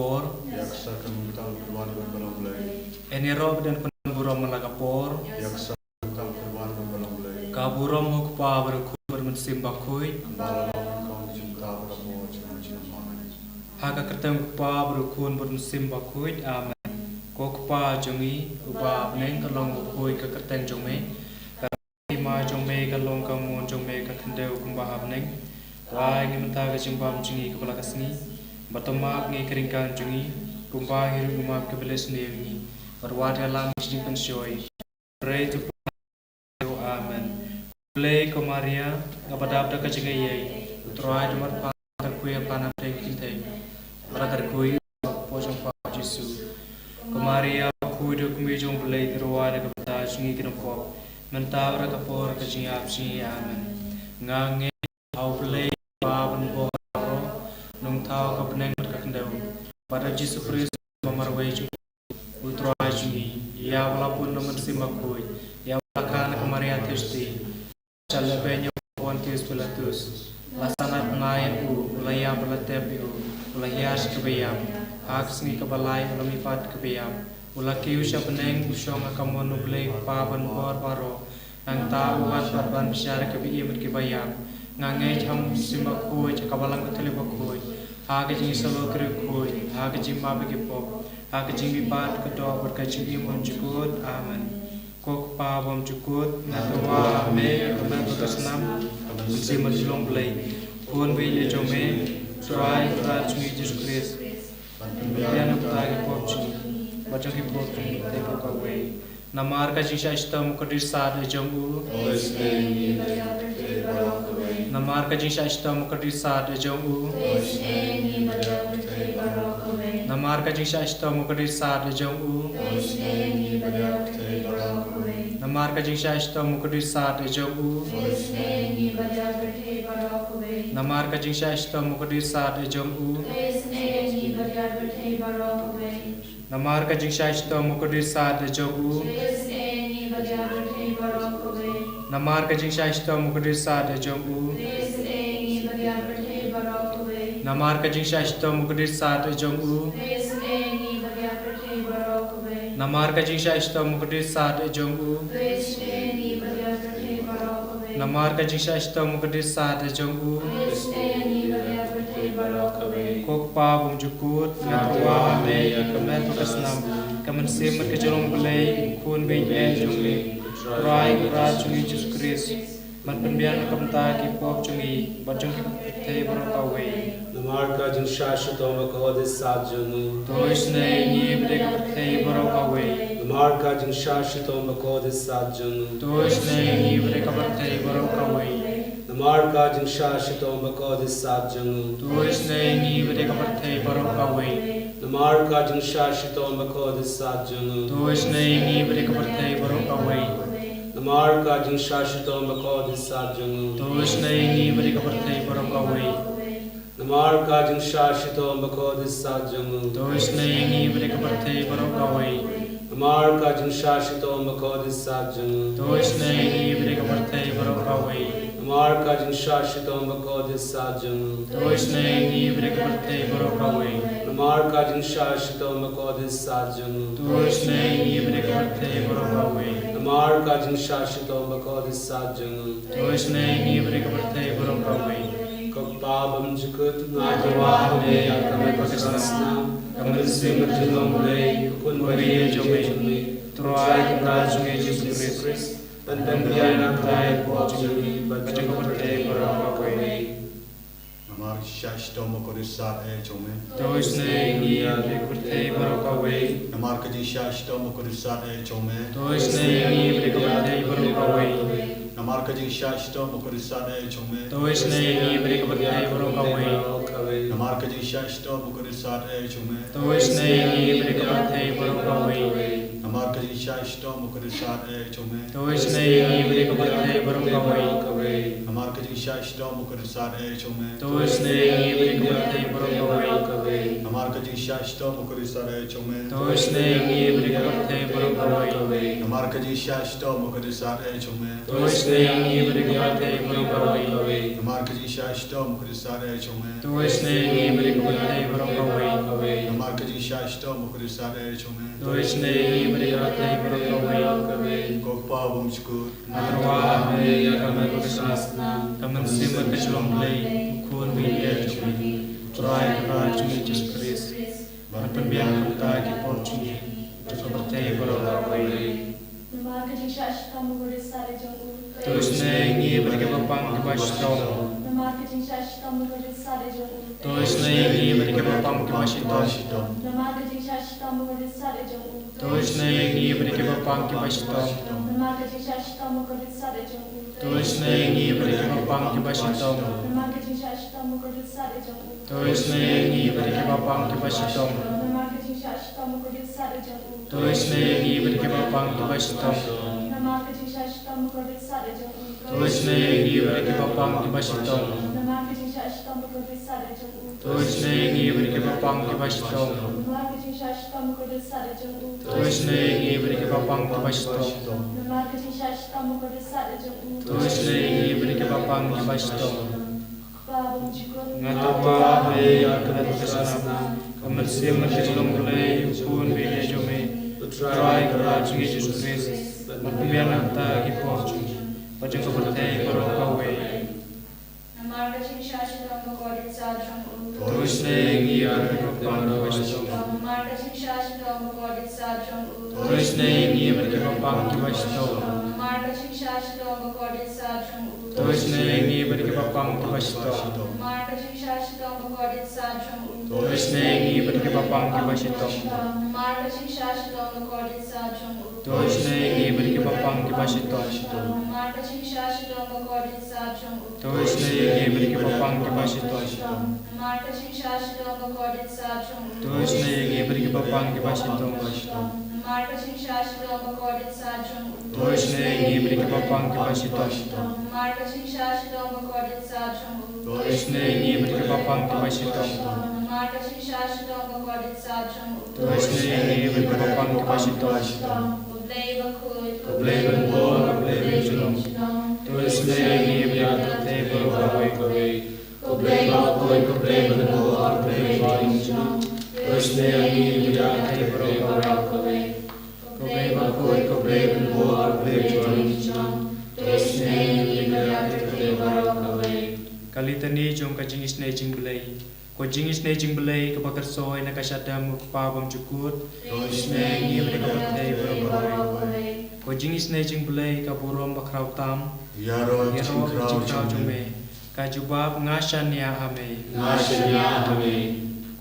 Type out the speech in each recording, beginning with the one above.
Malagapor, Yaksa Kamutang Perwan Balonglay, Enirop dan Penburom Malagapor, Yaksa Kamutang Perwan Balonglay, Kaburom Hukpa Berkuber Mensimbakui, Balalong Kong Cinta Beramo Cina Amen. Haka Kertem Hukpa Berkun Mensimbakui, Amen. Kokpa Jongi, Uba Neng Kalong Bukui ke Kerteng Jongme, Karima Jongme Kalong Kamun Jongme Kakendeu Kumbah Neng, Rai Ngimenta Kajimbam Jungi Kepalakasni, Batamak ngi keringkan jungi, kumpah hiru rumah kebeles newi, berwadah lam sini pensyoi. Pray to Amen. Play Maria, kepada abda kejengayai, uterai demar pakar kuih panam teng kintai, berakar kuih pojong pak Yesus. Maria kuih dok mejong play terwadah kepada jungi kenopop, mentah berakapor kejengap sini Amen. Ngange au play pawan bo nung tao ka peneng kakendau pada Yesus Kristus memarwai juga utroai jungi ya walaupun nomor simakui ya walakan kemaria tiusti calebenya pontius pilatus lasana penayan ulaya belatep ulayas kebeyam hak sengi kebalai ulamifat kebeyam ulaki usya peneng usyong akamon nublek paban bor baro nang tao ubat barban bisyara kebiyam berkebayam ngangai ham simakui cakabalang ketelibakui Hak jingi solo kerukui, hak jing mabagi pop, hak jing bipat kedua berkacing imun cukut, amen. Kok pa bom cukut, natwa me, kemen berkesenam, si menjulung belai, kun biye jome, try racungi Yesus Kristus. Biar nak lagi pop jingi, bacang ki pop jingi, teko kawe. Namar ka jisha istam kodir sad jonggu. Namar ka jisha istam kodir sad jonggu. Namar ka jisha istam kodir sad jonggu. Namar ka jisha istam kodir sad jonggu. Namar ka jisha istam kodir sad jonggu. Namar ka jisha istam kodir sad jonggu. Namar ka jisha istam kodir sad jonggu. Namar ka jisha istam kodir sad jonggu. Namar ka jisha istam kodir sad jonggu. Namar ka jisha istam kodir sad jonggu. Kok pa bum jukut natwa me kemen berkesenam kemen simet kejolong belai kun beyen jongli rai racungi Yesus Kristus man penbian kamta ki pop jungi bajong ki te bro kawe Namar ka jin shashto makode sajunu toisne ni brek te bro kawe Namar ka jin shashto makode sajunu toisne ni brek te bro kawe Namar ka jin shashto makode sajunu toisne ni brek te bro kawe Namar ka jin shashto makode sajunu toisne ni brek te bro kawe Namar ka jin shashto makode sajunu toisne ni brek te bro kawe Namar ka jin shashto makode sajunu toisne ni brek te bro kawe Namar ka jin shashto makode sajunu toisne ni brek te bro kawe Namar ka jin shashto makode sajunu toisne ni brek te bro kawe Namar ka jin shashto makode sajunu toisne ni brek te bro kawe Namar ka jin shashto makode sajunu toisne ni brek te bro kawe Kapabam jukut natwa me yakame pakasna kamen simmer jilong lay kun bariye jome troai rajungi Yesus Kristus dan biana kai pojuli bajang te bro kawe Namar Shashtom Kodir Sad Jome, toisne ni brek te bro kawe Namar ka jisha Shashtom Kodir Sad Jome, toisne ni brek te bro kawe Namar ka jisha Shashtom Kodir Sad Jome, toisne ni brek te bro kawe Namar ka jisha Shashtom Kodir Sad Jome, toisne ni brek te bro kawe Namar ka jisha Shashtom Kodir Sad Jome, toisne ni brek te bro kawe Namar ka jisha Shashtom Kodir Sad Jome, toisne ni brek te bro kawe Namar ka jisha Shashtom Kodir Sad Jome, toisne ni brek te bro kawe Namar ka jisha Shashtom Kodir Sad Jome, toisne ni brek te bro kawe Namar ka jisha Shashtom Kodir Sad Jome, toisne ni brek te bro kawe Namar Isha Istom Bukurisat Chome, Doisne Ibrikate Brokawe, Kokpa Bumchkut, Matrawa Me Yakame Bakasasna, Kaman Sima Kachlong Lay, Kun Vile Chumi, Try Raj Jesus Christ, Matambian Kutaki Porchuni, Sobrate Brokawe. Namarka Jingshash Tamugurisare Jungu. Doisne Ibrikapang Kibashtom. Namarka Jingshash Tamugurisare Jungu. Doisne Ibrikapang Kibashtom. Namarka Jingshash Tamugurisare Jungu. Doisne Ibrikapang Kibashtom. Namarka Jingshash Tamugurisare Jungu. Doisne Ibrikapang Kibashtom. Namarka Jingshash Tamugurisare Jungu. Doisne Ibrikapang Kibashtom. Namarka Jingshash Tamugurisare Jungu. Doisne Ibrikapang Kibashtom. Namarka Jingshash Tamugurisare Jungu. Doisne Ibrikapang Kibashtom. Namarka Jingshash Tamugurisare Jungu. Doisne Ibrikapang Kibashtom. Namarka Jingshash Tamugurisare Jungu. Doisne Ibrikapang Kibashtom. Namarka Jingshash Tamugurisare Jungu. Doisne Ibrikapang Kibashtom. Babum Jikut. Ngatawa me akan kesana, kemersian menjelong mulai pun bila jome, try keraj Jesus Christ, matbian nata kipoch, pajang kebertai berokawe. Namarka Jingshash Tamugurisare Jungu. Doisne Ibrikapang Kibashtom. Namarka Jingshash Tamugurisare Jungu. Doisne Ibrikapang Kibashtom. Namarka Jingshash Tamugurisare Jungu. Doisne Ibrikapang Kibashtom. Namarka Jingshash Tamugurisare Jungu. Doisne Ibrikapang Kibashtom. Namarka Jingshash Tamugurisare Jungu. Doisne Ibrikapang Kibashtom. Namarka Jingshash Tamugurisare Jungu. Doisne Ibrikapang Kibashtom. Namarka Jingshash Tamugurisare Jungu. Doisne Ibrikapang Kibashtom. Namarka Jingshash Tamugurisare Jungu. Doisne Ibrikapang Kibashtom. Namarka Jingshash Tamugurisare Jungu. Doisne Ibrikapang Kibashtom. Namarka Jingshash Tamugurisare Jungu. Doisne Ibrikapang Kibashtom. Obleva Kut. Obleva Bor, Obleva Shalom. Doisne Ibrikapate Berokawe. Obleva Koi, Obleva Bor, Obleva Shalom. Doisne Ibrikapate Berokawe. Obleva Koi, Obleva Bor, Obleva Shalom. Doisne Ibrikapate Berokawe. Kali tani jom kajing isne jing belai. Ko jing isne jing belai kebakar soy na kasyadam pabam cukut. Doisne Ibrikapate Berokawe. Ko jing isne jing belai kaburom bakrau tam. Yaro Yero Chikrao Chikrao Chome, Jome. Kajubab ngasanya ame. Ngashanya Ame,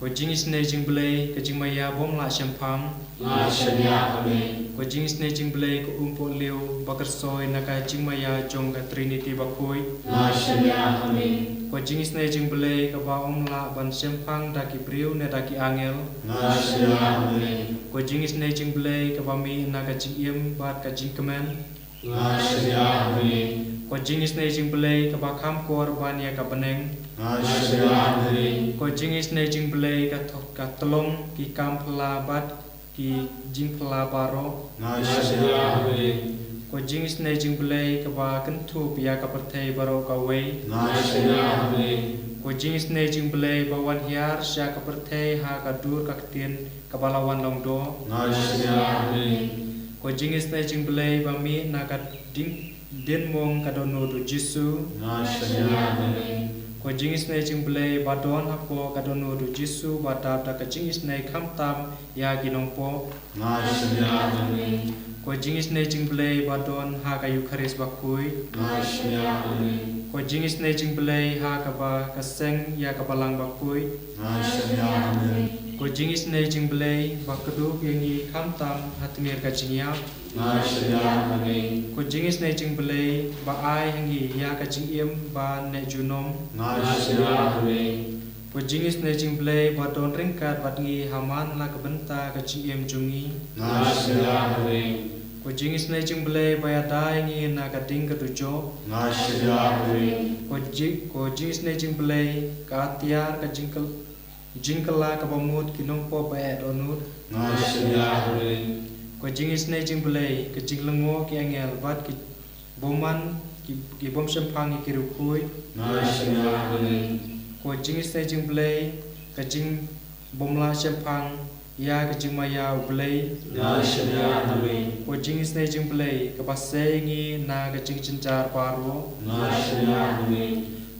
Ko jing isne jing belai kajing maya bom la syampang. Ngashanya Ame, Ko jing isne jing belai ko umpo liu bakar soy na kajing maya jong ka Trinity bakoi. Ngashanya Ame, Ko jing isne jing belai ka ba la ban syampang daki briu na daki angel. Ngashanya Ame, Ko jing isne jing belai ka ba mi na kajing iem bat kajing kemen. Ngashanya Ame, Ko jing isne jing belai ka ba kham kor ban ya ka beneng. Ngashanya Ame, Ko jing isne jing belai ka telong ki kam pela bat ki jing pela baro. Ngashanya Ame, Ko jing isne jing belai ka ba kentu pia ka pertai baro ka wei. Ngashanya Ame, Ko jing isne jing belai ba wan hiar sya ka pertai ha ka dur ka ketien ka balawan long do. Ngashanya Ame, Ko jing isne jing belai ba mi na ka ding din mong ka dono do Jisu. Ngashanya Ame, Ko jing isne jing belai ba don hapo ka dono do Jisu ba ta ka jing isne kham tam ya ginong po. Ngashanya Ame, Ko jing isne jing belai ba don ha ka Eucharis ba kui. Ngashanya Ame, Ko jing isne jing belai ha ka ba ka seng ya ka balang ba kui. Ngashanya Ame, Ko jing isne jing belai ba kedu yengi kham tam hatmir ka jing ya. Ngashanya Ame, Ko jing isne jing belai ba ai hengi ya ka jing iem ba ne junom. Ngashanya Ame, Ko jing isne jing belai ba don ringkat ba ngi haman la ka benta ka jing iem jungi. Ngashanya Ame, Ko jing isne jing belai ba ya dai ngi na ka ding ka tujo. Ngashanya Ame, Ko jing isne jing belai ka tiar ka jingkala ka bamut kinong po ba e donut. Ngashanya Ame, Ko jing isne jing belai ka jing lengo ki angel bat ki boman ki bom sempang ki rukui. Ngashanya Ame, Ko jing isne jing belai ka jing bom la sempang ya ka jing maya ublei na shanya nami ko jing isne jing blei ka pasengi na ka jing cincar paro na shanya nami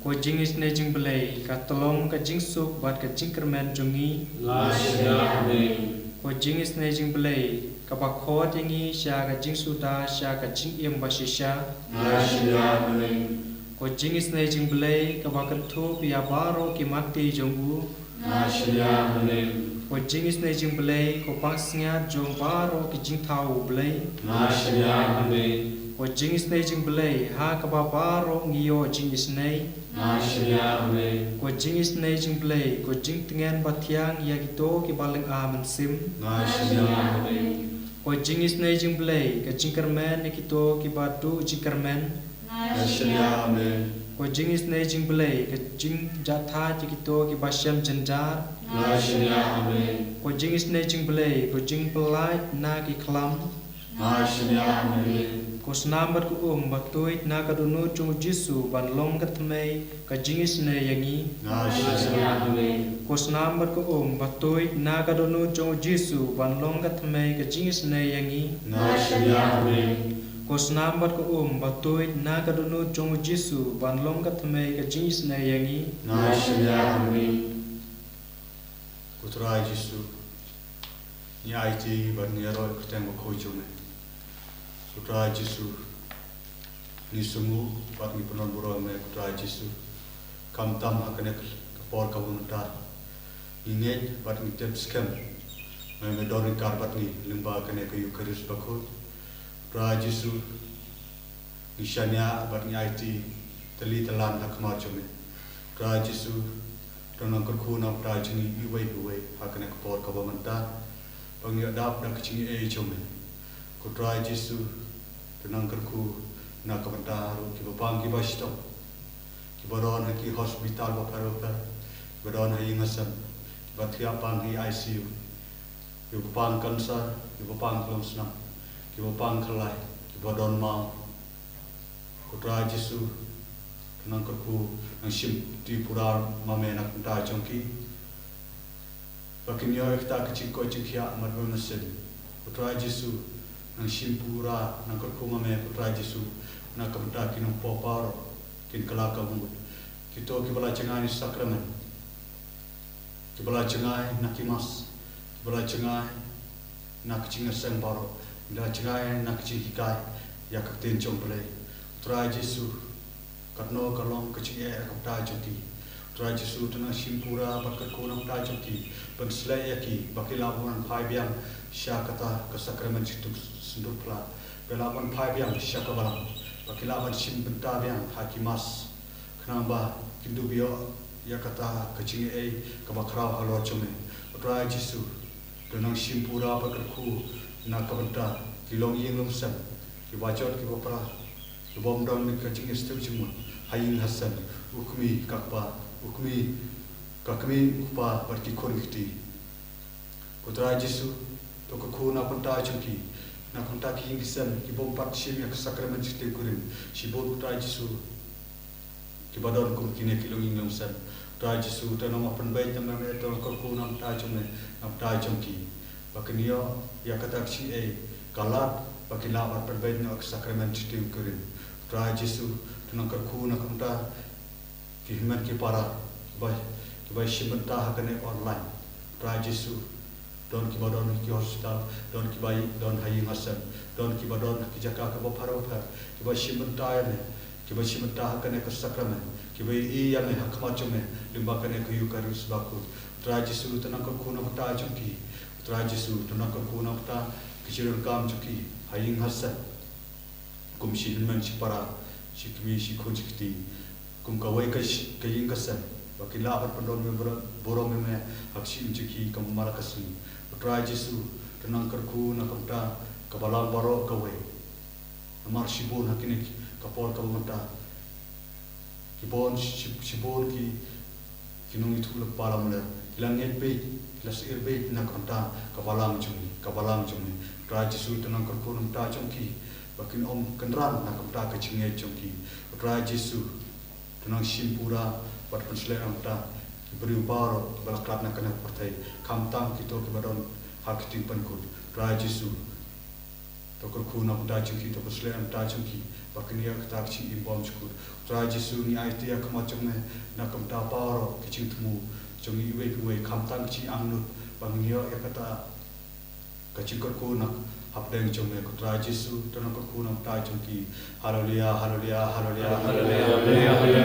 ko jing isne jing blei ka tolong ka jing suk bat ka jing kermen jungi na shanya nami ko jing isne jing blei ka pakhot yangi sha ka jing suda sha ka jing yem basisha na shanya nami ko jing isne jing blei ka bakan thu pia baro ki mati jongu na shanya nami ko jing isne jing blei ko pasnya jong baro ki jing thau blei na shanya nami ko jing isne jing blei ha ka ba baro ngiyo jing isne na shanya nami ko jing isne jing blei ko jing tengen bathiang ya kito ki baling amen sim na shanya nami ko jing isne jing blei ka jing kermen ya kito ki batu jing kermen na shanya nami ko jing isne jing blei ka jing jatha ya kito ki basyam jenjar na shanya nami ko jing isne jing blei ko jing pelai na ki klam na shanya nami ko snambat ko batuit na ka dunu chung jisu ban long ka tmei ka jing isne yangi na shanya nami ko snambat ko batuit na ka dunu chung jisu ban long ka tmei ka jing isne yangi na shanya nami ko snambat ko batuit na ka dunu chung jisu ban long ka tmei ka jing isne yangi na shanya nami Kuturai Jisu ni IT ban ni ro keteng ko chume Kuturai Jisu ni sungu bat ni penon buro me Kuturai Jisu kam tam hakane kapor kabunta inget bat ni tep scam me dorin kar bat ni limba kane ke yukaris bakut Kuturai Jisu ni shanya bat ni IT teli telan hakma chume Kuturai Jisu Donang kerku nak dah cini iway hakane kapor kabamanta pangi adap dak cini cumi kutrai Jisu donang kerku nak kabanta haru ki bapang ki basito ki baron ki hospital baparopa baron hai ngasam bathia pang hi ICU ki bapang kanser ki bapang klonsna ki bapang khalai ki badon mau kutrai Jisu Nang kerku nang sim di pura mame nak ta chongki pakin yo ekta kecil ko chikya marbo nasen putra Jisu nang sim pura nang kerku mame putra Jisu nak kamta kinong popar kin kala kamu kito ki bala cengai sakramen ki bala cengai nakimas ki bala cengai nak cinga sembaro da cengai nak cihikai ya kakten chomple putra Jisu Karno kalong kecil kapta joti, try Jisu tena simpura pakai kunang ta joti, penselai yaki baki labuan pai biang syakata kesakramen situ sendupla, belabuan pai biang syakabalang, baki labuan sim benta biang hakimas, kenapa kindu bio ya kata kecil kabakrau halor cumi, try Jisu tena simpura pakai ku nak kabenta kilong yang lumsam, kibacot kibopra, kibom dong ni kecil istiw cuma. Hayin Hasan, ukmi kakpa, ukmi kupa berki korikti. Putra Jisu, toko ku na konta chunki, na konta ki ingsan, ki bom pat sim ya sakramen site kurim, si bom putra Jisu, ki badon kum kine kilong ingam san. Putra Jisu ta nama penbaik tamam to ku na konta chume, na konta chunki. Bakiniyo ya kata si kalat bakila war penbaik na sakramen site kurim. Putra Jisu Tenang kerku nak kita kihiman kipara kibai simenta hakane online Try Jisu don kibadon ki hospital don kibai don hayi hasan don kibadon ki jaka ka boparo par kibai simenta ya kibai simenta hakane ka sakramen kibai I ya me hakma chume limba kane ku yukarus baku Try Jisu tenang kerku nak ta chunki Try Jisu tenang kerku nak ta kichirun kam chuki hayi hasan kum sihiman sipara Sikmi sikujikti kum kawai kayin kasan wakila apat pendon borong me haksi unjiki kam marakasi Putra Jisu tenang kerku nakamta kabalang baro kawai amar sibon hakine kapol kamanta kibon sibon ki kinong itu lepalam le kilanget be kilas irbe nakamta kabalang jumi Putra Jisu tenang kerku namta jongki Bakin om kenran nak kamta kecingnya jongki. Putra Jisu tenang simpura bat penselai kamta beri baro balaklat nak kena partai kamtam kita kibadon hak ting pan kut tra Jesu to kor khu na ta chiki to slem ta chiki baknia ta chi imbom chkur tra Jesu ni ai tia kama chome na kam ta paro kiching tmu chongi we kham tang chi angnu bangnia ya kata kaching kor khu na habdeng chome ko tra Jesu to na kor khu na ta chiki hallelujah hallelujah hallelujah hallelujah hallelujah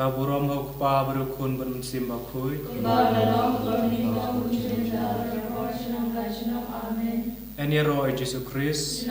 Kaburom hok pa berukun bersimba kuy. En Roy Jesu Christ.